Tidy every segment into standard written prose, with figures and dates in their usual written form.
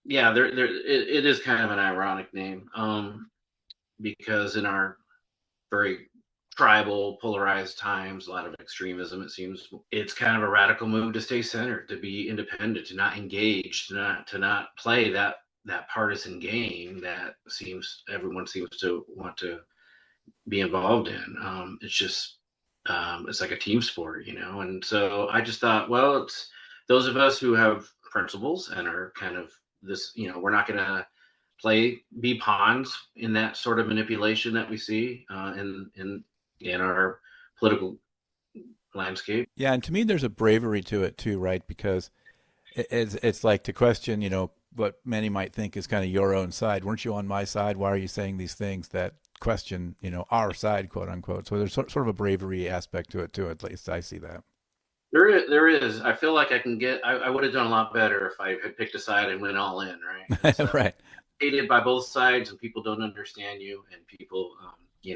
yeah, it is kind of an ironic name, because in our very tribal, polarized times, a lot of extremism, it seems it's kind of a radical move to stay centered, to be independent, to not engage, to not play that partisan game that seems everyone seems to want to be involved in. It's just it's like a team sport, And so I just thought, well, it's those of us who have principles and are kind of this, we're not going to be pawns in that sort of manipulation that we see in our political landscape. Yeah, and to me, there's a bravery to it too, right? Because it's like to question, what many might think is kind of your own side. Weren't you on my side? Why are you saying these things that question, our side, quote unquote? So there's sort of a bravery aspect to it too. At least I see that. There is. I feel like I can get. I would have done a lot better if I had picked a side and went all in. Right? It's Right. hated by both sides, and people don't understand you, and people, you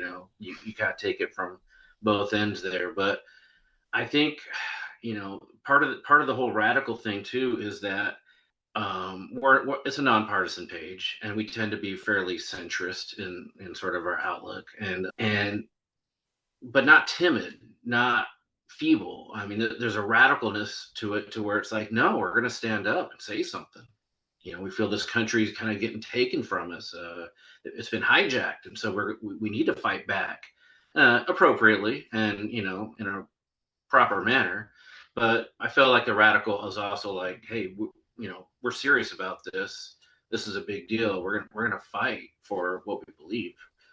gotta take it from both ends there. But I think, part of the whole radical thing too is that it's a nonpartisan page, and we tend to be fairly centrist in sort of our outlook, and but not timid, not feeble. I mean, there's a radicalness to it, to where it's like, no, we're going to stand up and say something. We feel this country is kind of getting taken from us. It's been hijacked, and so we need to fight back appropriately, and in a proper manner. But I felt like the radical was also like, hey, we're serious about this. This is a big deal. We're gonna fight for what we believe.